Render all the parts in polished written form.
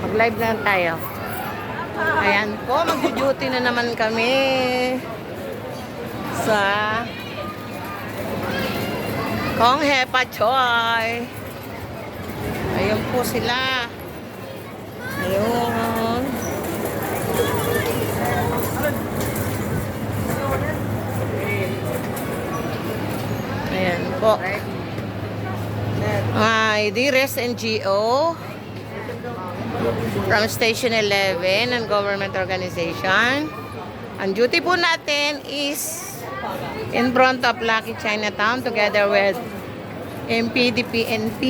Mag-live na tayo. Ayan po, mag-duty na naman kami sa Kong Hepa Choy. Ayun po sila. Ayun. Ayan po. Idris NGO from Station 11 and government organization. Ang duty po natin is in front of Lucky Chinatown together with MPDPNP.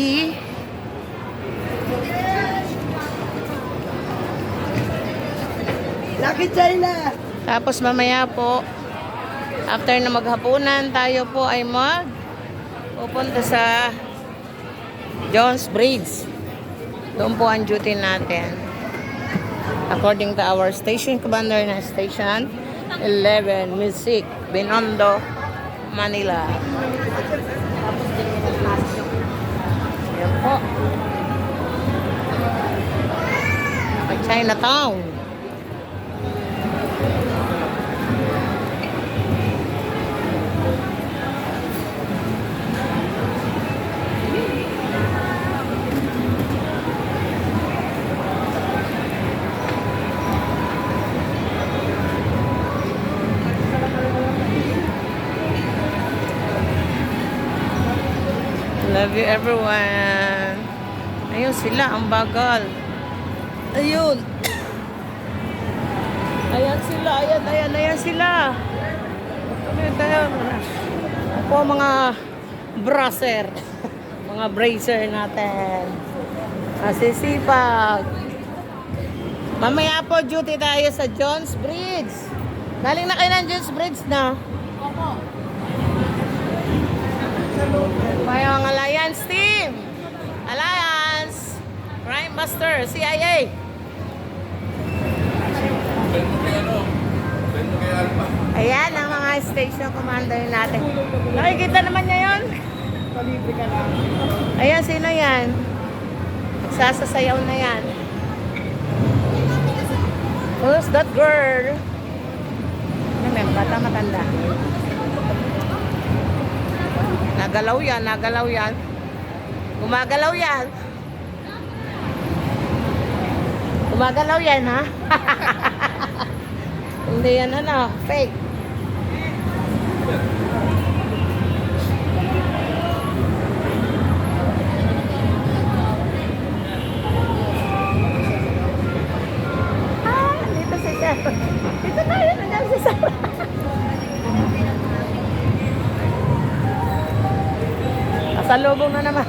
Lucky China! Tapos mamaya po, after na maghapunan, tayo po ay pupunta sa Jones Bridge. Doon po ang duty natin. According to our station commander na Station 11, Music, Binondo, Manila. Ayan po. Chinatown. Love you everyone. Ayun sila, ang bagal. Ayun. Ayan sila, ayan sila. Ayan. Ako mga bracer. Mga bracer natin. Masisipag. Mamaya po duty tayo sa Jones Bridge. Galing na kayo ng Jones Bridge na? Opo. May mga Alliance team. Alliance. Crime Buster. CIA. Ayan ang mga station commander natin. Nakikita naman niya yun? Palibre ka lang. Ayan, sino yan? Magsasasayaw na yan. Who's that girl? Ano yan? Bata matanda. Nagalaw yan. Gumagalaw yan. Gumagalaw yan, ha? Hindi yan, fake. Dito si Sarah. Dito tayo, nandiyan si Sarah. Kasalubong na naman.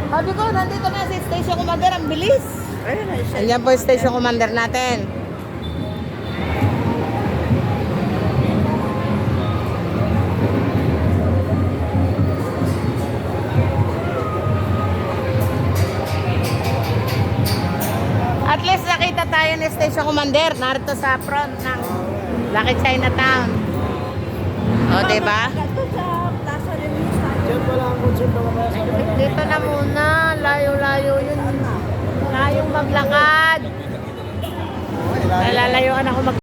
Sabi ko, nandito na si Station Commander. Ang bilis. Ayan po yung Station Commander natin. At least nakita tayo ni Station Commander. Narito sa front ng Lucky Chinatown. O, diba? Dito na muna. Layo-layo yun. Layong maglakad. Nalalayuan ako